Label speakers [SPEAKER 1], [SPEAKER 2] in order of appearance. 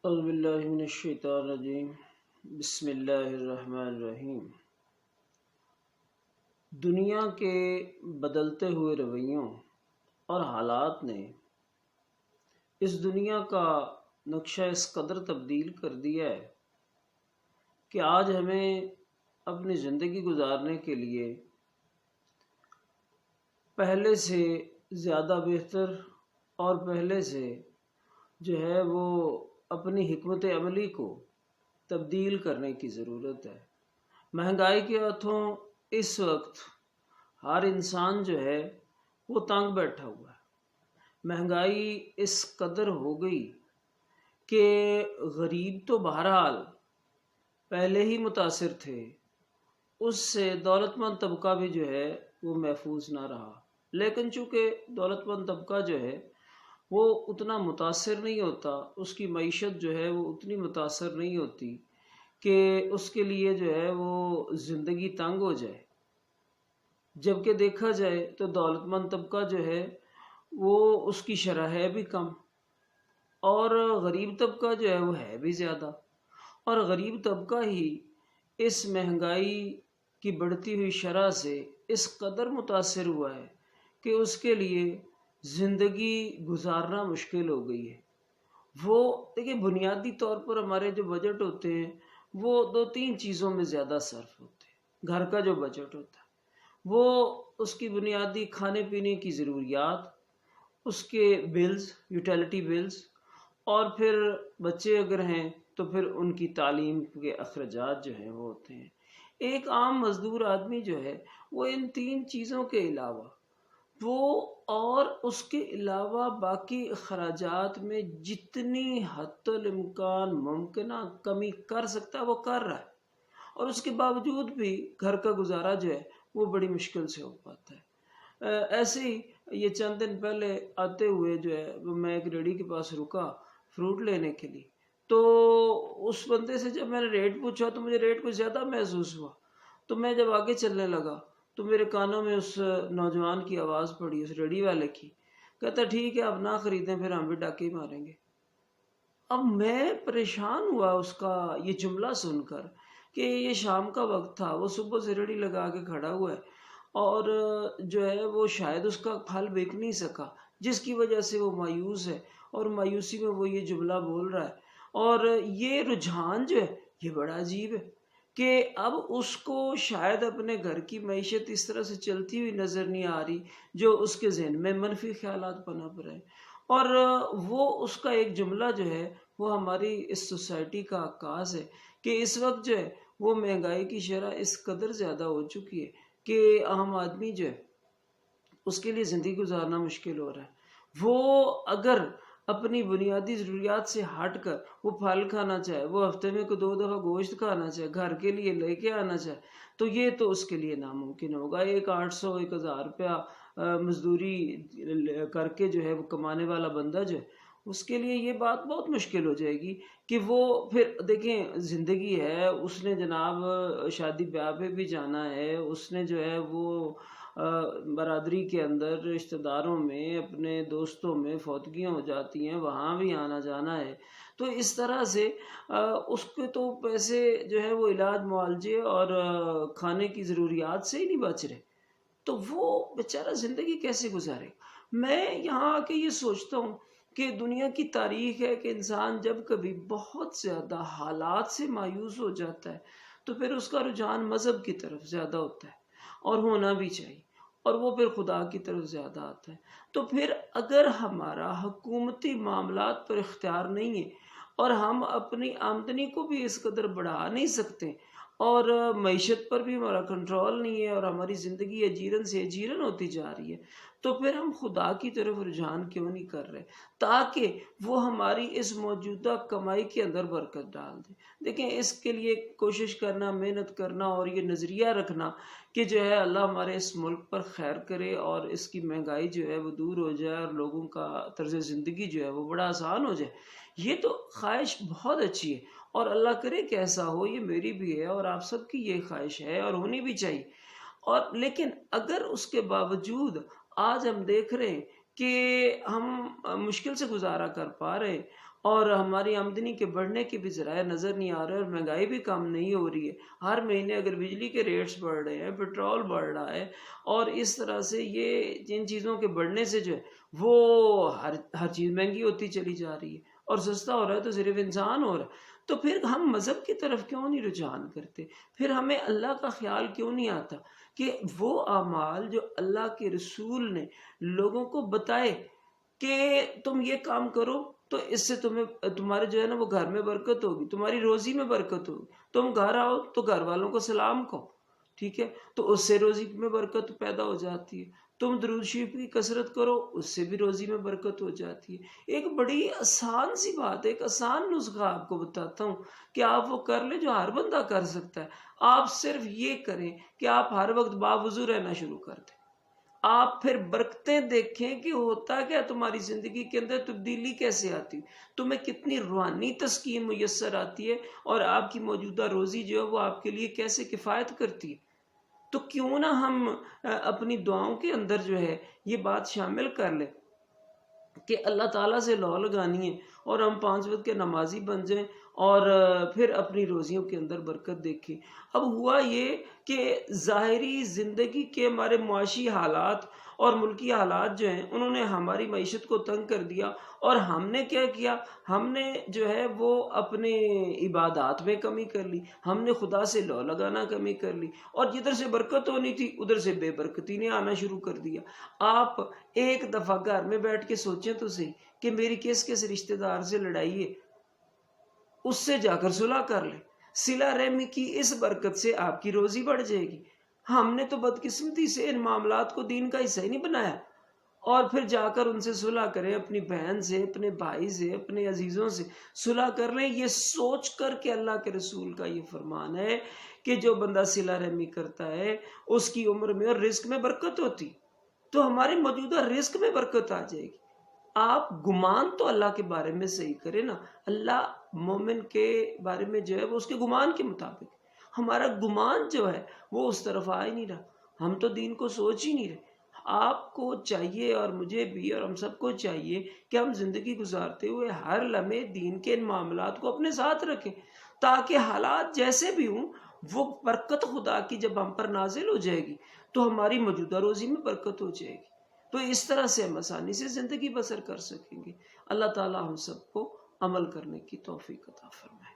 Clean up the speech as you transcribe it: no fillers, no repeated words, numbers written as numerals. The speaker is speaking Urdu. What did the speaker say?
[SPEAKER 1] اعوذ باللہ من الشیطان الرجیم بسم اللہ الرحمن الرحیم۔ دنیا کے بدلتے ہوئے رویوں اور حالات نے اس دنیا کا نقشہ اس قدر تبدیل کر دیا ہے کہ آج ہمیں اپنی زندگی گزارنے کے لیے پہلے سے زیادہ بہتر اور پہلے سے جو ہے وہ اپنی حکمت عملی کو تبدیل کرنے کی ضرورت ہے۔ مہنگائی کے ہاتھوں اس وقت ہر انسان جو ہے وہ تنگ بیٹھا ہوا ہے۔ مہنگائی اس قدر ہو گئی کہ غریب تو بہرحال پہلے ہی متاثر تھے، اس سے دولت مند طبقہ بھی جو ہے وہ محفوظ نہ رہا، لیکن چونکہ دولت مند طبقہ جو ہے وہ اتنا متاثر نہیں ہوتا، اس کی معیشت جو ہے وہ اتنی متاثر نہیں ہوتی کہ اس کے لیے جو ہے وہ زندگی تنگ ہو جائے، جبکہ دیکھا جائے تو دولت مند طبقہ جو ہے وہ اس کی شرح ہے بھی کم اور غریب طبقہ جو ہے وہ ہے بھی زیادہ، اور غریب طبقہ ہی اس مہنگائی کی بڑھتی ہوئی شرح سے اس قدر متاثر ہوا ہے کہ اس کے لیے زندگی گزارنا مشکل ہو گئی ہے۔ وہ دیکھیں، بنیادی طور پر ہمارے جو بجٹ ہوتے ہیں وہ دو تین چیزوں میں زیادہ صرف ہوتے ہیں۔ گھر کا جو بجٹ ہوتا ہے وہ اس کی بنیادی کھانے پینے کی ضروریات، اس کے بلز، یوٹیلیٹی بلز، اور پھر بچے اگر ہیں تو پھر ان کی تعلیم کے اخراجات جو ہیں وہ ہوتے ہیں۔ ایک عام مزدور آدمی جو ہے وہ ان تین چیزوں کے علاوہ وہ اور اس کے علاوہ باقی اخراجات میں جتنی حد الامکان ممکنہ کمی کر سکتا ہے وہ کر رہا ہے، اور اس کے باوجود بھی گھر کا گزارا جو ہے وہ بڑی مشکل سے ہو پاتا ہے۔ ایسے ہی یہ چند دن پہلے آتے ہوئے جو ہے میں ایک ریڑھی کے پاس رکا فروٹ لینے کے لیے، تو اس بندے سے جب میں نے ریٹ پوچھا تو مجھے ریٹ کچھ زیادہ محسوس ہوا، تو میں جب آگے چلنے لگا تو میرے کانوں میں اس نوجوان کی آواز پڑی، اس ریڑھی والے کی، کہتا ٹھیک ہے اب نہ خریدیں، پھر ہم بھی ڈاکے ہی ماریں گے۔ اب میں پریشان ہوا اس کا یہ جملہ سن کر کہ یہ شام کا وقت تھا، وہ صبح سے ریڑھی لگا کے کھڑا ہوا ہے اور جو ہے وہ شاید اس کا پھل بیچ نہیں سکا، جس کی وجہ سے وہ مایوس ہے، اور مایوسی میں وہ یہ جملہ بول رہا ہے۔ اور یہ رجحان جو ہے یہ بڑا عجیب ہے کہ اب اس کو شاید اپنے گھر کی معیشت اس طرح سے چلتی ہوئی نظر نہیں آ رہی جو اس کے ذہن میں منفی خیالات پنپ رہے ہیں، اور وہ اس کا ایک جملہ جو ہے وہ ہماری اس سوسائٹی کا عکاس ہے کہ اس وقت جو ہے وہ مہنگائی کی شرح اس قدر زیادہ ہو چکی ہے کہ عام آدمی جو ہے اس کے لیے زندگی گزارنا مشکل ہو رہا ہے۔ وہ اگر اپنی بنیادی ضروریات سے ہٹ کر وہ پھل کھانا چاہے، وہ ہفتے میں کو 2 دفعہ گوشت کھانا چاہے، گھر کے لیے لے کے آنا چاہے، تو یہ تو اس کے لیے ناممکن ہوگا۔ 800 1000 روپیہ مزدوری کر کے جو ہے وہ کمانے والا بندہ جو ہے اس کے لیے یہ بات بہت مشکل ہو جائے گی کہ وہ پھر دیکھیں زندگی ہے، اس نے جناب شادی بیاہ پہ بھی جانا ہے، اس نے جو ہے وہ برادری کے اندر رشتہ داروں میں اپنے دوستوں میں فوتگیاں ہو جاتی ہیں، وہاں بھی آنا جانا ہے، تو اس طرح سے اس کے تو پیسے جو ہے وہ علاج معالجے اور کھانے کی ضروریات سے ہی نہیں بچ رہے، تو وہ بیچارہ زندگی کیسے گزارے؟ میں یہاں آ کے یہ سوچتا ہوں کہ دنیا کی تاریخ ہے کہ انسان جب کبھی بہت زیادہ حالات سے مایوس ہو جاتا ہے تو پھر اس کا رجحان مذہب کی طرف زیادہ ہوتا ہے، اور ہونا بھی چاہیے، اور وہ پھر خدا کی طرف زیادہ آتا ہے۔ تو پھر اگر ہمارا حکومتی معاملات پر اختیار نہیں ہے اور ہم اپنی آمدنی کو بھی اس قدر بڑھا نہیں سکتے اور معیشت پر بھی ہمارا کنٹرول نہیں ہے اور ہماری زندگی اجیرن سے اجیرن ہوتی جا رہی ہے، تو پھر ہم خدا کی طرف رجحان کیوں نہیں کر رہے تاکہ وہ ہماری اس موجودہ کمائی کے اندر برکت ڈال دے؟ دیکھیں، اس کے لیے کوشش کرنا، محنت کرنا اور یہ نظریہ رکھنا کہ جو ہے اللہ ہمارے اس ملک پر خیر کرے اور اس کی مہنگائی جو ہے وہ دور ہو جائے اور لوگوں کا طرز زندگی جو ہے وہ بڑا آسان ہو جائے، یہ تو خواہش بہت اچھی ہے، اور اللہ کرے کہ ایسا ہو، یہ میری بھی ہے اور آپ سب کی یہ خواہش ہے اور ہونی بھی چاہیے۔ اور لیکن اگر اس کے باوجود آج ہم دیکھ رہے ہیں کہ ہم مشکل سے گزارا کر پا رہے اور ہماری آمدنی کے بڑھنے کے بھی ذرائع نظر نہیں آ رہے اور مہنگائی بھی کم نہیں ہو رہی ہے. ہر مہینے اگر بجلی کے ریٹس بڑھ رہے ہیں، پیٹرول بڑھ رہا ہے، اور اس طرح سے یہ جن چیزوں کے بڑھنے سے جو ہے وہ ہر چیز مہنگی ہوتی چلی جا رہی ہے اور سستا ہو رہا ہے تو صرف انسان ہو رہا ہے. تو پھر ہم مذہب کی طرف کیوں نہیں رجحان کرتے؟ پھر ہمیں اللہ کا خیال کیوں نہیں آتا کہ وہ اعمال جو اللہ کے رسول نے لوگوں کو بتائے کہ تم یہ کام کرو تو اس سے تمہارے جو ہے نا وہ گھر میں برکت ہوگی، تمہاری روزی میں برکت ہوگی. تم گھر آؤ تو گھر والوں کو سلام کہو، ٹھیک ہے، تو اس سے روزی میں برکت پیدا ہو جاتی ہے. تم درود شریف کی کثرت کرو، اس سے بھی روزی میں برکت ہو جاتی ہے. ایک بڑی آسان سی بات ہے، ایک آسان نسخہ آپ کو بتاتا ہوں کہ آپ وہ کر لیں جو ہر بندہ کر سکتا ہے. آپ صرف یہ کریں کہ آپ ہر وقت باوضو رہنا شروع کر دیں. آپ پھر برکتیں دیکھیں کہ ہوتا کیا تمہاری زندگی کے اندر تبدیلی کیسے آتی، تمہیں کتنی روحانی تسکین میسر آتی ہے اور آپ کی موجودہ روزی جو ہے وہ آپ کے لیے کیسے کفایت کرتی ہے. تو کیوں نہ ہم اپنی دعاؤں کے اندر جو ہے یہ بات شامل کر لیں کہ اللہ تعالیٰ سے لو لگانی ہے اور ہم 5 وقت کے نمازی بن جائیں اور پھر اپنی روزیوں کے اندر برکت دیکھیں. اب ہوا یہ کہ ظاہری زندگی کے ہمارے معاشی حالات اور ملکی حالات جو ہیں انہوں نے ہماری معیشت کو تنگ کر دیا اور ہم نے کیا کیا، ہم نے جو ہے وہ اپنے عبادات میں کمی کر لی، ہم نے خدا سے لو لگانا کمی کر لی اور جدھر سے برکت ہونی تھی ادھر سے بے برکتی نے آنا شروع کر دیا. آپ ایک دفعہ گھر میں بیٹھ کے سوچیں تو صحیح کہ میری کس کس رشتہ دار سے لڑائی ہے، اس سے جا کر صلح کر لیں. صلہ رحمی کی اس برکت سے آپ کی روزی بڑھ جائے گی. ہم نے تو بدقسمتی سے ان معاملات کو دین کا حصہ ہی نہیں بنایا اور پھر جا کر ان سے صلح کریں، اپنی بہن سے، اپنے بھائی سے، اپنے عزیزوں سے صلح کر لیں، یہ سوچ کر کہ اللہ کے رسول کا یہ فرمان ہے کہ جو بندہ صلہ رحمی کرتا ہے اس کی عمر میں اور رزق میں برکت ہوتی. تو ہمارے موجودہ رزق میں برکت آ جائے گی. آپ گمان تو اللہ کے بارے میں صحیح کریں نا. اللہ مومن کے بارے میں جو ہے وہ اس کے گمان کے مطابق، ہمارا گمان جو ہے وہ اس طرف آ ہی نہیں رہا، ہم تو دین کو سوچ ہی نہیں رہے. آپ کو چاہیے اور مجھے بھی اور ہم سب کو چاہیے کہ ہم زندگی گزارتے ہوئے ہر لمحے دین کے ان معاملات کو اپنے ساتھ رکھیں تاکہ حالات جیسے بھی ہوں وہ برکت خدا کی جب ہم پر نازل ہو جائے گی تو ہماری موجودہ روزی میں برکت ہو جائے گی. تو اس طرح سے ہم آسانی سے زندگی بسر کر سکیں گے. اللہ تعالی ہم سب کو عمل کرنے کی توفیق عطا فرمائے.